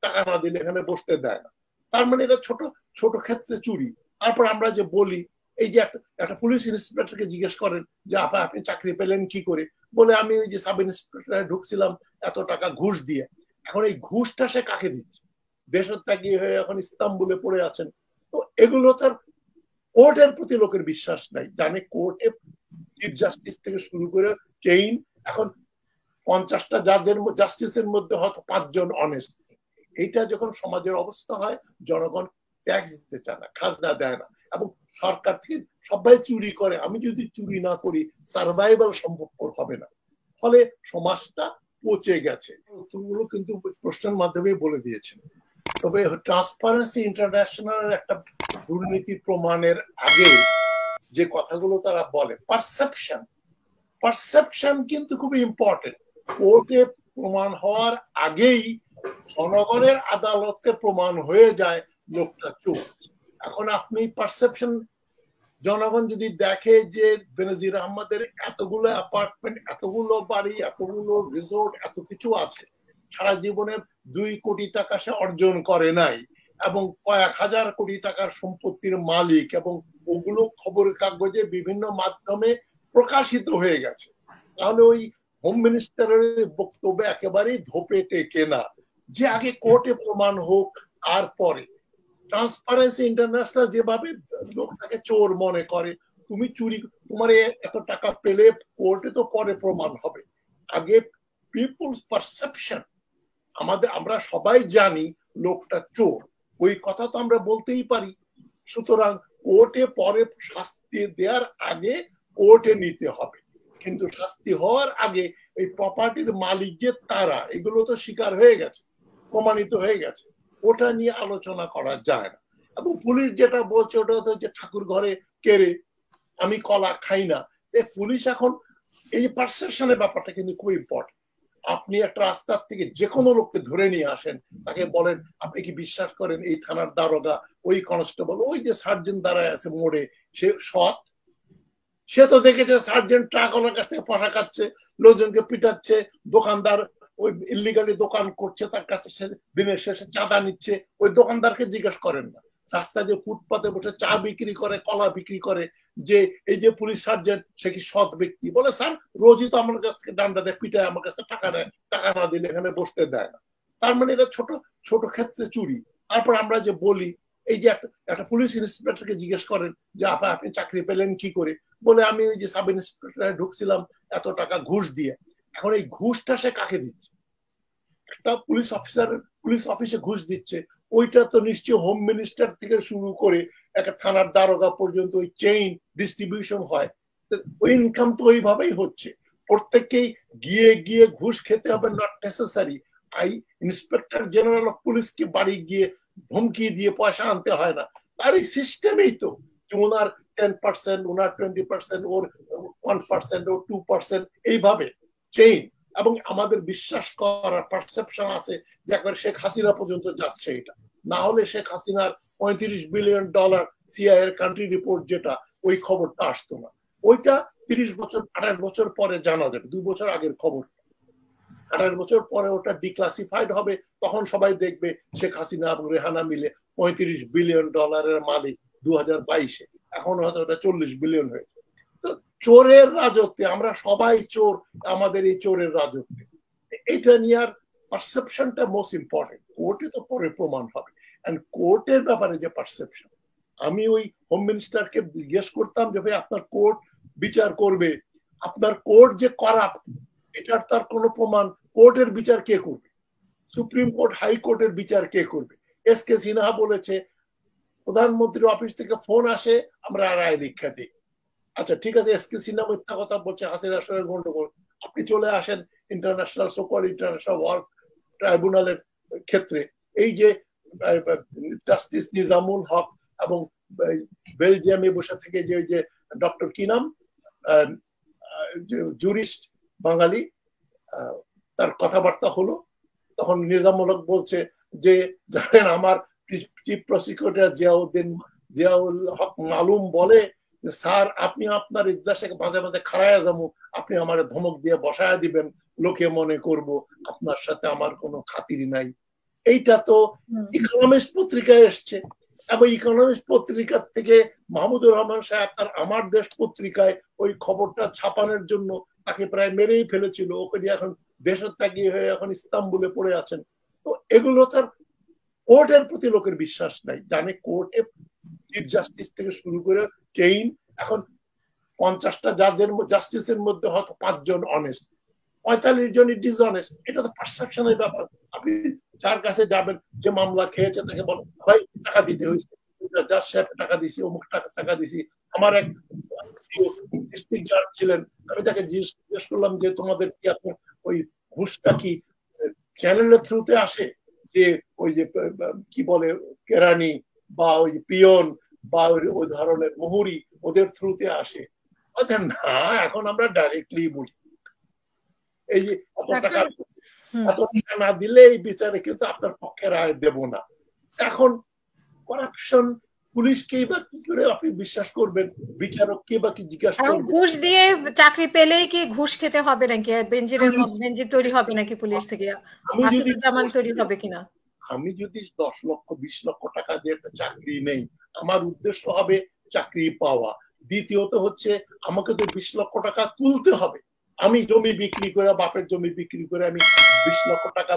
টাকা না দিলে এখানে বসতে দেয় না। তার মানে এটা ছোট ছোট ক্ষেত্রে চুরি। তারপর আমরা যে বলি, এই যে একটা পুলিশ ইন্সপেক্টরকে জিজ্ঞেস করেন যে আপনি চাকরি পেলেন কি করে, বলে আমি ওই যে সাব ইন্সপেক্টরে ঢুকছিলাম এত টাকা ঘুষ দিয়ে। এখন এই ঘুষটা সে কাকে দিচ্ছে? দেশত্যাগী হয়ে এখন ইস্তাম্বুলে পড়ে আছেন। তো এগুলো তার কোর্টের প্রতি লোকের বিশ্বাস নাই, জানে কোর্টে চিফ জাস্টিস থেকে শুরু করে চেইন, এখন 50টা জাস্টিসের মধ্যে হয়তো 5 জন অনেস্ট। এইটা যখন সমাজের অবস্থা হয়, জনগণ ট্যাক্স দিতে চায় না, খাজনা দেয় না, এবং সরকার থেকে সবাই চুরি করে। আমি যদি চুরি না করি সার্ভাইভাল সম্ভবপর হবে না। ফলে সমাজটা পচে গেছে। উত্তরগুলো কিন্তু প্রশ্নের মাধ্যমে বলে দিয়েছেন। তবে ট্রান্সপারেন্সি ইন্টারন্যাশনাল একটা দুর্নীতি প্রমাণের আগে যে কথাগুলো তারা বলে, পারসেপশন কিন্তু খুবই ইম্পর্টেন্ট। কোর্টে প্রমাণ হওয়ার আগেই জনগণের আদালতে প্রমাণ হয়ে যায় লোকটা চোর। এখন আপনি পারসেপশন, জনগণ যদি দেখে যে বেনজির আহমদের এতগুলো অ্যাপার্টমেন্ট, এতগুলো বাড়ি, এতগুলো রিসোর্ট, এত কিছু আছে, সারা জীবনে 2 কোটি টাকা সে অর্জন করে নাই, এবং কয়েক হাজার কোটি টাকার সম্পত্তির মালিক, এবং ওগুলো খবরের কাগজে বিভিন্ন মাধ্যমে প্রকাশিত হয়ে গেছে, তাহলে ওই হোম মিনিস্টারের বক্তব্য একেবারেই ধোপে টেকে না যে আগে কোর্টে প্রমাণ হোক। আর পরে ট্রান্সপারেন্সি ইন্টারন্যাশনাল যেভাবে লোকটাকে চোর মনে করে, তুমি চুরি, তোমার এত টাকা পেলে কোর্টে তো পরে প্রমাণ হবে, আগে পিপলস পারসেপশন। আমরা সবাই জানি লোকটা চোর, ওই কথা তো আমরা বলতেই পারি। সুতরাং কোর্টে পরে শাস্তি দেওয়ার আগে কোর্টে নিতে হবে, কিন্তু শাস্তি হওয়ার আগে এই প্রপার্টির মালিক যে তারা, এগুলো তো স্বীকার হয়ে গেছে, প্রমাণিত হয়ে গেছে, ওটা নিয়ে আলোচনা করা যায় না। এবং পুলিশ যেটা বলছে ওটা হচ্ছে যে ঠাকুর ঘরে কেড়ে আমি কলা খাই না। পুলিশ এখন এই যে পারসেপশনের ব্যাপারটা কিন্তু খুব ইম্পর্টেন্ট। আপনি একটা রাস্তার থেকে যে কোনো লোককে ধরে নিয়ে আসেন, তাকে বলেন আপনি কি বিশ্বাস করেন এই থানার দারোগা, ওই কনস্টেবল, ওই যে সার্জেন্ট দাঁড়ায় আছে মোড়ে, সে সৎ? সে তো দেখেছে সার্জেন্ট ট্রাক ওনার কাছ থেকে পয়সা খাচ্ছে, লোকজনকে পিটাচ্ছে, দোকানদার ওই ইলিগালি দোকান করছে, তার কাছে সে দিনের শেষে চাঁদা নিচ্ছে, ওই দোকানদারকে জিজ্ঞেস করেন না। রাস্তায় যে ফুটপাতে বসে চা বিক্রি করে, কলা বিক্রি করে, যে এই যে পুলিশ সার্জেন্ট, সে কি সৎ ব্যক্তি? বলে স্যার রোজই তো আমার কাছ থেকে ডান্ডা দেয়, পিটায়, আমার কাছে টাকা নেয়, টাকা না দিলে এখানে বসতে দেয় না। তার মানে এটা ছোট ছোট ক্ষেত্রে চুরি। তারপর আমরা যে বলি, এই যে একটা পুলিশ ইন্সপেক্টরকে জিজ্ঞেস করেন যে আপনি চাকরি পেলেন কি করে, বলে আমি ওই যে সাব ইন্সপেক্টরে ঢুকছিলাম এত টাকা ঘুষ দিয়ে। এখন এই ঘুষটা সে কাকে দিচ্ছে? একটা পুলিশ অফিসার পুলিশ অফিসে ঘুষ দিচ্ছে, ওইটা তো নিশ্চয়ই হোম মিনিস্টার থেকে শুরু করে একটা থানার দারোগা পর্যন্ত ওই চেইন ডিস্ট্রিবিউশন হয়। ওই ইনকাম তো ওইভাবেই হচ্ছে। প্রত্যেককেই গিয়ে গিয়ে ঘুষ খেতে হবে not necessary. Inspector general of পুলিশকে বাড়ি গিয়ে ধমকি দিয়ে পয়সা আনতে হয় না, তার এই সিস্টেমেই তো ওনার 10%, ওনার 20%, ওর 1%, ওর 2%, এইভাবে চেইন। এবং আমাদের বিশ্বাস করার পারসেপশন আছে যে একবার শেখ হাসিনা পর্যন্ত যাচ্ছে এটা, না হলে শেখ হাসিনার $35 বিলিয়ন সিআই এর কান্ট্রি রিপোর্ট যেটা, ওই খবরটা আসতো না। ওইটা 30 বছর 28 বছর পরে জানা যাবে, 2 বছর আগের খবর। 28 বছর পরে ওটা ডিক্লাসিফাইড হবে, তখন সবাই দেখবে শেখ হাসিনা এবং রেহানা মিলে $35 বিলিয়ন মালিক 2022-এ। এখন হয়তো ওটা 40 বিলিয়ন হয়েছে। তো চোরের রাজত্বে আমরা সবাই চোর, আমাদের এই চোরের রাজত্বে, এটা নিয়ে আর পারসেপশনটা মোস্ট ইম্পর্টেন্ট। কোর্টে তো পরে প্রমাণ হবে। এন্ড কোর্টের ব্যাপারে যে পারসেপশন, আমি ওই হোম মিনিস্টারকে জিজ্ঞেস করতাম যে ভাই আপনার কোর্ট বিচার করবে, আপনার কোর্ট যে করাপ্ট এটার তার কোনো প্রমাণ, কোর্টের বিচার কে করবে? সুপ্রিম কোর্ট, হাইকোর্টের বিচার কে করবে? এস কে সিনহা বলেছে প্রধানমন্ত্রীর অফিস থেকে ফোন আসে, আমরা রায় দীক্ষা দিই। আচ্ছা ঠিক আছে, এস কে সিনহা মিথ্যা কথা বলছে, হাসিনার সঙ্গে গন্ডগোল, আপনি চলে আসেন ইন্টারন্যাশনাল সোকল ইন্টারন্যাশনাল ওয়ার্ক ট্রাইব্যুনালের ক্ষেত্রে। এই যে জাস্টিস নিজামুল হক এবং বেলজিয়ামে বসে থেকে যে ডক্টর কি নাম, জুরিস্ট বাঙালি, তার কথাবার্তা হলো, তখন নিজামুল হক বলছে যে জানেন আমার চিফ প্রসিকিউটর জিয়াউল হক মালুম বলে যে স্যার আপনি আপনার ইজলাসে মাঝে মাঝে খাড়াইয়া যাবো, আপনি আমার ধমক দিয়ে বসায়া দিবেন, লোকে মনে করব আপনার সাথে আমার কোনো খাতির নাই। এইটা তো ইকোনমিস্ট পত্রিকায় এসছে, এবং ইকোনমিস্ট পত্রিকা থেকে মাহমুদুর রহমান সাহেব তার আমার দেশ পত্রিকায় ওই খবরটা ছাপানোর জন্য তাকে প্রায় মেরেই ফেলেছিল। ওকে নিয়ে এখন দেশের ত্যাগী হয়ে এখন ইস্তাম্বুলে পড়ে আছেন। তো এগুলো তার কোর্টের প্রতি লোকের বিশ্বাস নাই, জানে কোর্টে চিফ জাস্টিস থেকে শুরু করে চেইন, এখন 50টা জাস্টিসের মধ্যে হয়তো 5 জন অনেস্ট, 45 জনই ডিসঅনেস্ট। এটা তো পারসেপশনের ব্যাপার। আপনি যার কাছে যাবেন, যে মামলা খেয়েছে তাকে বলেন ভাই টাকা দিতে হয়েছে, জাজ সাহেব টাকা দিছি, অমুক টাকা দিছি। আমার এক ডিস্ট্রিক্ট জাজ ছিলেন, আমি তাকে জিজ্ঞেস করলাম যে তোমাদের কি এখন ওই ঘুষটা কি চ্যানেলের থ্রুতে আসে, যে ওই যে কি বলে কেরানি বা ওই পিয়ন বা ওই ধরনের মুহুরি ওদের থ্রুতে আসে? না, এখন আমরা ডাইরেক্টলি বলি এই যে এত টাকা না দিলে এই বিচারে কিন্তু আপনার পক্ষে রায় দেব না। এখন করাপশন, পুলিশকেই বা কি করে আপনি বিশ্বাস করবেন, বিচারককে বা কি জিজ্ঞাসা করবেন? ঘুষ দিয়ে চাকরি পেলেই কি ঘুষ খেতে হবে নাকি? বেঞ্জির তৈরি হবে নাকি পুলিশ থেকে? জামান তৈরি হবে কিনা? আমি যদি 10 লক্ষ 20 লক্ষ টাকা দিয়ে একটা চাকরি নেই, আমার উদ্দেশ্য হবে চাকরি পাওয়া। দ্বিতীয়ত হচ্ছে আমাকে তো 20 লক্ষ টাকা তুলতে হবে। আমি জমি বিক্রি করে, বাপের জমি বিক্রি করে আমি 20 লক্ষ টাকা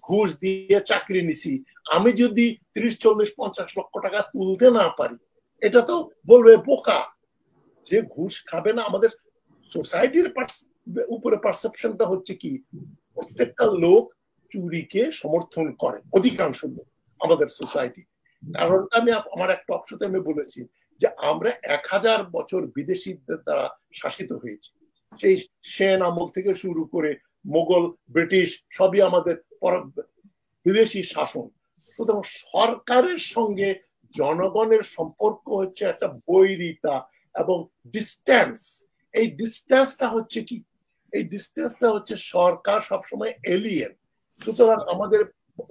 ঘুষ দিয়ে চাকরি নিছি। আমি যদি 30, 40, 50 লক্ষ টাকা তুলতে না পারি, এটা তো বলবে বোকা। যে ঘুষ খাবে না, আমাদের সোসাইটির উপরে পারসেপশনটা হচ্ছে কি, প্রত্যেকটা লোক চুরিকে সমর্থন করে, অধিকাংশ লোক আমাদের সোসাইটি। কারণটা আমি আমার এক টক শোতে আমি বলেছি যে আমরা 1000 বছর বিদেশিদের দ্বারা শাসিত হয়েছি। সেই সেন আমল থেকে শুরু করে মোগল, ব্রিটিশ সবই আমাদের বিদেশি শাসন। সুতরাং সরকারের সঙ্গে জনগণের সম্পর্ক হচ্ছে একটা বৈরিতা এবং ডিস্টেন্স। এই ডিস্টেন্সটা হচ্ছে কি, এই ডিস্টেন্সটা হচ্ছে সরকার সবসময় এলিয়েন। সুতরাং আমাদের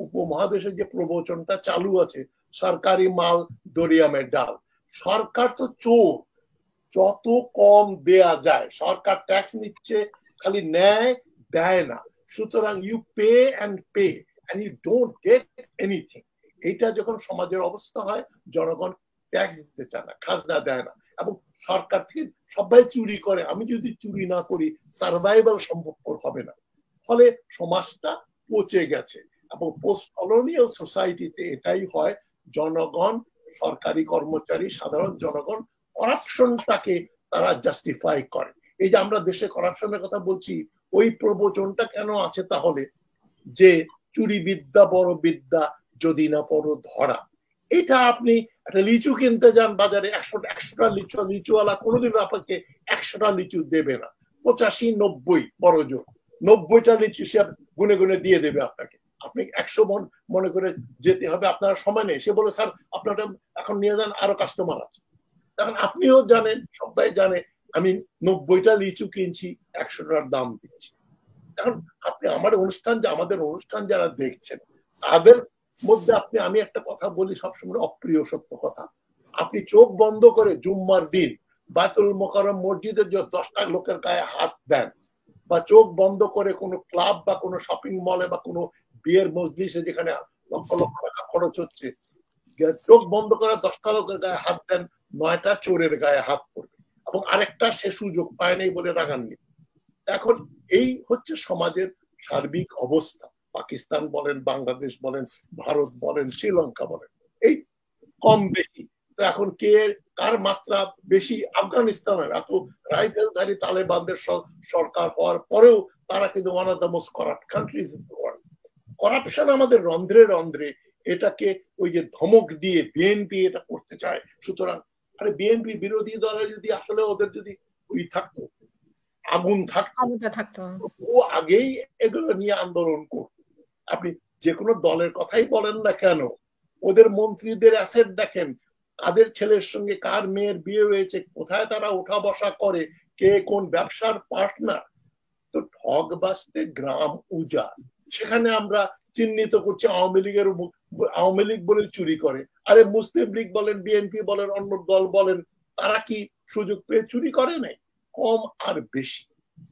উপমহাদেশের যে প্রবচনটা চালু আছে, সরকারি মাল দরিয়ামে ডাল, সরকার তো চোর, যত কম দেয়া যায়। সরকার ট্যাক্স নিচ্ছে, খালি নেয়, দেয় না। সুতরাং you pay and pay and you don't get anything. এইটা যখন সমাজের অবস্থা হয়, জনগণ ট্যাক্স দিতে চায় না, খাজনা দেয় না, এবং সরকার থেকে সবাই চুরি করে। আমি যদি চুরি না করি, সার্ভাইভাল সম্ভবপর হবে না। ফলে সমাজটা পচে গেছে। এবং পোস্ট কলোনিয়াল সোসাইটিতে এটাই হয়, জনগণ, সরকারি কর্মচারী, সাধারণ জনগণ করাপশনটাকে তারা জাস্টিফাই করে। এই যে আমরা দেশে করাপশনের কথা বলছি, ওই প্রবচনটা কেন আছে তাহলে, যে চুরি বিদ্যা বড় বিদ্যা যদি না পড়ো ধরা। এটা আপনি একটা লিচু কিনতে যান বাজারে, 100টা লিচুওয়ালা কোনোদিন আপনাকে 100টা লিচু দেবে না, 85, 90 বড় জোর 90টা লিচু সে গুনে গুনে দিয়ে দেবে আপনাকে। আপনি 100 মন মনে করে যেতে হবে, আপনার সময় নেই। সে বলে স্যার আপনারা এখন নিয়ে যান, আরো কাস্টমার আছে। তখন আপনিও জানেন, সবাই জানে আমি 90টা লিচু কিনছি, 100টার দাম দিচ্ছি। এখন আপনি আমাদের অনুষ্ঠান যারা দেখছেন, তাদের মধ্যে আমি একটা কথা বলি সবসময়, অপ্রিয় সত্য কথা। আপনি চোখ বন্ধ করে জুম্মার দিন বায়তুল মোকাররম মসজিদে 10টা লোকের গায়ে হাত দেন, বা চোখ বন্ধ করে কোনো ক্লাব বা কোনো শপিং মলে বা কোনো বিয়ের মজলিসে যেখানে লক্ষ লক্ষ টাকা খরচ হচ্ছে, চোখ বন্ধ করে 10টা লোকের গায়ে হাত দেন, 9টা চোরের গায়ে হাত পড়বে, এবং আরেকটা সে সুযোগ পায় নাই বলে রাগাননি। এখন এই হচ্ছে সমাজের সার্বিক অবস্থা। পাকিস্তান বলেন, বাংলাদেশ বলেন, ভারত বলেন, শ্রীলঙ্কা বলেন, এই কম বেশি। তো এখন কার মাত্রা বেশি? আফগানিস্তানের এত রাইফেলধারী তালেবানদের সরকার হওয়ার পরেও তারা কিন্তু one of the most corrupt countries in the world. Corruption আমাদের রন্ধ্রে রন্ধ্রে। এটাকে ওই যে ধমক দিয়ে বিএনপি এটা করতে চায়। সুতরাং আরে বিএনপি বিরোধী দলে যদি আসলে ওদের যদি ওই থাকতো, আগুন থাকতো, ও আগেই এগুলো নিয়ে আন্দোলন করত। আপনি যে কোনো দলের কথাই বলেন না কেন, ওদের মন্ত্রীদের অ্যাসেট দেখেন, কাদের ছেলের সঙ্গে কার মেয়ের বিয়ে হয়েছে, কোথায় তারা ওঠা বসা করে, কে কোন ব্যবসার পার্টনার। তো ঠগ বাঁচতে গ্রাম উজাড়। সেখানে আমরা চিহ্নিত করছি আওয়ামী লীগ বলে চুরি করে। আরে মুসলিম লীগ বলেন, বিএনপি বলেন, অন্য দল বলেন, তারা কি সুযোগ পেয়ে চুরি করে নাই? কম আর বেশি।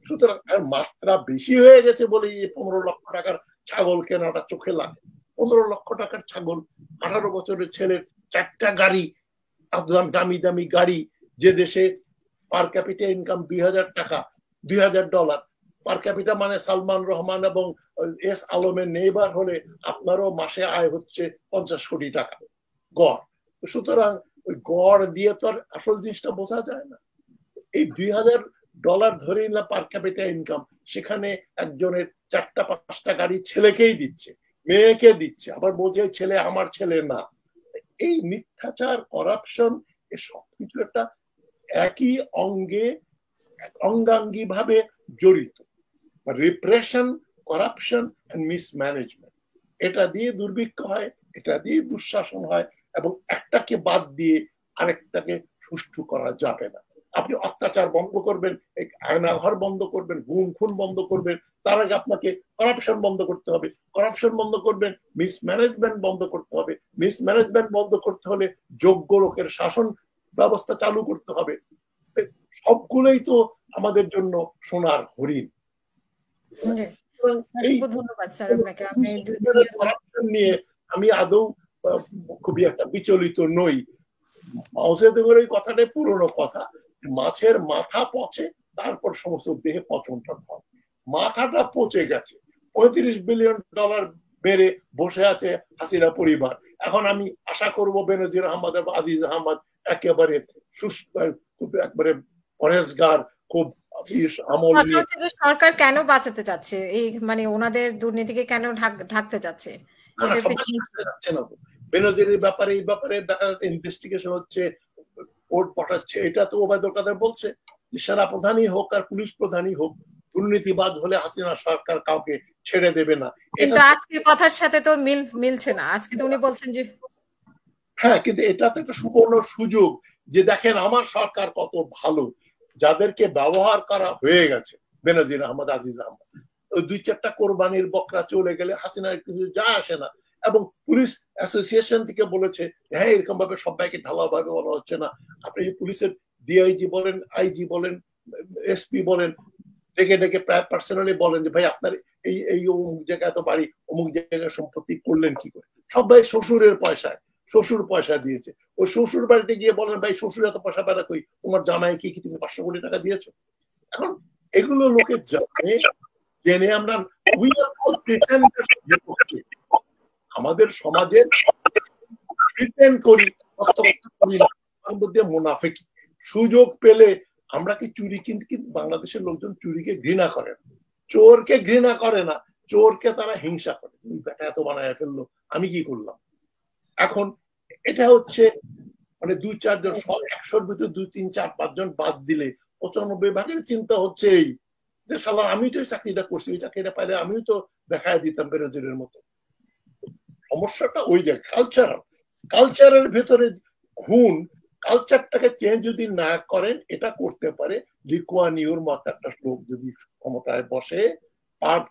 সুতরাং মাত্রা বেশি হয়ে গেছে বলে এই 15 লক্ষ টাকার ছাগল কেনাটা চোখে লাগে। 15 লক্ষ টাকার ছাগল, 18 বছরের ছেলের 4টা গাড়ি, দামি দামি গাড়ি, যে দেশে পার ক্যাপিটা ইনকাম $2000, $2000 পার ক্যাপিটা, মানে সালমান রহমান এবং এস আলমের নেইবার হলে আপনারও মাসে আয় হচ্ছে 50 কোটি টাকা গড়। সুতরাং ওই গড় দিয়ে তো আর আসল জিনিসটা বোঝা যায় না। এই $2000 ধরে না পার ক্যাপিটা ইনকাম, সেখানে একজনের 4টা 5টা গাড়ি ছেলেকেই দিচ্ছে, মেয়েকে দিচ্ছে, আবার বলছে ছেলে আমার ছেলে না। এই মিথ্যাচার, করাপশন, এসব কিছু একটা একই অঙ্গে অঙ্গাঙ্গি ভাবে জড়িত। রিপ্রেশন, করাপশন এন্ড মিসম্যানেজমেন্ট, এটা দিয়ে দুর্ভিক্ষ হয়, এটা দিয়ে দুঃশাসন হয়, এবং একটাকে বাদ দিয়ে আরেকটাকে সুষ্ঠু করা যাবে না। আপনি অত্যাচার বন্ধ করবেন, আয়নাঘর বন্ধ করবেন, গুম খুন বন্ধ করবেন, তার আগে আপনাকে করাপশন বন্ধ করতে হবে। করাপশন বন্ধ করবেন, মিসম্যানেজমেন্ট বন্ধ করতে হবে। মিসম্যানেজমেন্ট বন্ধ করতে হলে যোগ্য লোকের শাসন ব্যবস্থা চালু করতে হবে। সবগুলোই তো আমাদের জন্য সোনার হরিণ। ধন্যবাদ স্যার আপনাকে। নিয়ে আমি আদৌ খুবই একটা বিচলিত নই। মাউসেতুংয়ের এই কথাটাই পুরনো কথা, মাছের মাথা পচে তারপর সমস্ত দেহে পচনটা হয়। মাথাটা পচে গেছে, $35 বিলিয়ন বেড়ে বসে আছে হাসিনা পরিবার। এখন আমি আশা করব বেনজির আহমদ এবং আজিজ আহমদ একেবারে সুস্থ, একবারে পরেশগার, খুব আমল নিয়ে। সরকার কেন বাঁচাতে চাচ্ছে, এই মানে ওনাদের দুর্নীতিকে কেন ঢাকতে চাচ্ছে? বেনজিরের ব্যাপারে এই ব্যাপারে দেখা যাচ্ছে ইনভেস্টিগেশন হচ্ছে, কোর্ট পাঠাচ্ছে। এটা তো ওবায়দুল কাদের বলছে যে সেনা প্রধানই হোক আর পুলিশ প্রধানই হোক, দুর্নীতিবাদ হলে হাসিনা সরকার কাউকে ছেড়ে দেবে না। কিন্তু আজকের কথার সাথে তো মিলছে না। আজকে তো উনি বলছেন যে হ্যাঁ, কিন্তু এটা তো একটা সুবর্ণ সুযোগ যে দেখেন আমার সরকার কত ভালো, যাদেরকে ব্যবহার করা হয়ে গেছে, বেনজির আহমদ, আজিজ আহমদ, ওই 2-4টা কোরবানির বকরা চলে গেলে হাসিনার কিছু যা আসে না। এবং পুলিশ অ্যাসোসিয়েশন থেকে বলেছে হ্যাঁ এরকম ভাবে সবাইকে ঢালাওভাবে বলা হচ্ছে না। আপনি পুলিশের ডিআইজি বলেন, আইজি বলেন, এসপি বলেন, ডেকে ডেকে প্রায় পার্সোনালি বলেন যে ভাই আপনার এই এই অমুক জায়গায় তো বাড়ি, অমুক জায়গায় সম্পত্তি করলেন কি করে? সবাই শ্বশুরের পয়সায়, শ্বশুর পয়সা দিয়েছে। ওই শ্বশুর বাড়িতে গিয়ে বলেন ভাই শ্বশুর এত পয়সা পেলা কই, তোমার জামাই কি তুমি 500 কোটি টাকা দিয়েছো? এখন এগুলো লোকে জানে, জেনে আমরা আমাদের সমাজে প্রিটেন্ড করি, মুনাফিকি। সুযোগ পেলে আমরা কি চুরি, কিন্তু বাংলাদেশের লোকজন চুরিকে ঘৃণা করে না, চোরকে ঘৃণা করে না, চোরকে তারা হিংসা করে। বেটা এত বানায় ফেললো, আমি কি করলাম? এখন এটা হচ্ছে মানে 2-4 জন, 100-র ভিতরে 2-3-4-5 জন বাদ দিলে 95 চিন্তা হচ্ছে এই যে শালা আমি তো এই চাকরিটা করছি, এই চাকরিটা পাইলে আমিও তো দেখায় দিতাম বেনজিরের মতো। সমস্যাটা ওই যে কালচারের ভেতরে খুন, কালচারটাকে চেঞ্জ যদি না করেন, এটা করতে পারে লি কুয়ান ইউর মত একটা লোক যদি ক্ষমতায় বসে, আর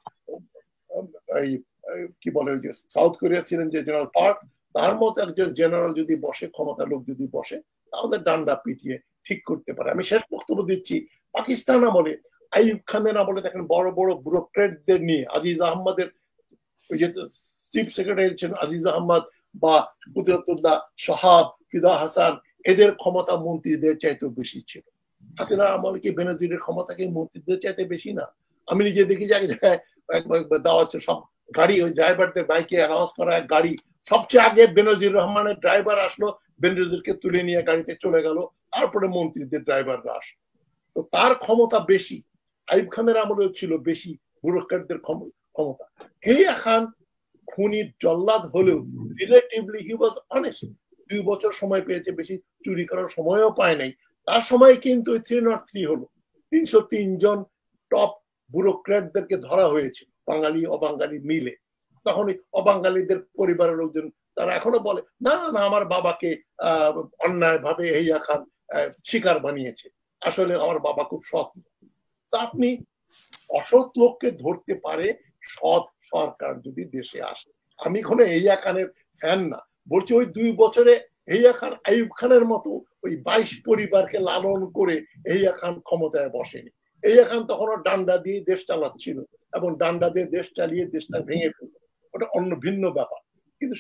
কি বলে ওই যে সাউথ কোরিয়া ছিলেন যে জেনারেল পার্ক, তার মতো একজন জেনারেল যদি বসে, ক্ষমতার লোক যদি বসে, তাহলে ডান্ডা পিটিয়ে ঠিক করতে পারে। আমি শেষ বক্তব্য দিচ্ছি, পাকিস্তান আমলে, আইয়ুব খানের আমলে দেখেন বড় বড় ব্যুরোক্রেটদের নিয়ে, আজিজ আহমদের ওই যে চিফ সেক্রেটারি ছিলেন আজিজ আহমদ বা কুদরতুল্লাহ শাহাব, ফিদা হাসান, এদের ক্ষমতা মন্ত্রীদের চাইতে বেশি ছিল। হাসিনা আমলে কি বেনজিরের ক্ষমতা কি মন্ত্রীদের চাইতে বেশি না? আমি নিজে দেখি যে এক জায়গায় দেওয়া হচ্ছে, সব গাড়ি ওই ড্রাইভারদের বাইকে অ্যানাউন্স করা এক গাড়ি, সবচেয়ে আগে বেনজির রহমানের ড্রাইভার আসলো, বেনজিরকে তুলে নিয়ে গাড়িতে চলে গেল, তারপরে মন্ত্রীদের ড্রাইভাররা আসলো। তো তার ক্ষমতা বেশি, আইয়ুব খানের আমলেও ছিল বেশি ব্যুরোক্রেটদের ক্ষমতা। এই খান খুনি জল্লাদ হলেও রিলেটিভলি হি ওয়াজ অনেস্ট। 2 বছর সময় পেয়েছে, বেশি চুরি করার সময়ও পায় নাই। তার সময় কিন্তু 303 হলো, 303 জন টপ ব্যুরোক্রেটদেরকে ধরা হয়েছিল, বাঙালি অবাঙালি মিলে। তখন অবাঙালিদের পরিবারের লোকজন তারা এখনো বলে না না না আমার বাবাকে অন্যায় ভাবে হেইয়া খান শিকার বানিয়েছে, আসলে আমার বাবা খুব সৎ। তা আপনি অসৎ লোককে ধরতে পারে সৎ সরকার যদি দেশে আসে। আমি কোনো হেইয়া খানের ফ্যান না, বলছি ওই 2 বছরে হেইয়া খান আইয়ুব খানের মতো ওই 22 পরিবারকে লালন করে হেইয়া খান ক্ষমতায় বসেনি। হেইয়া খান তখন ডান্ডা দিয়ে দেশ চালাচ্ছিল এবং ডান্ডা দিয়ে দেশ চালিয়ে দেশটা ভেঙে ফেলল, ওটা অন্য ভিন্ন ব্যাপার। কিন্তু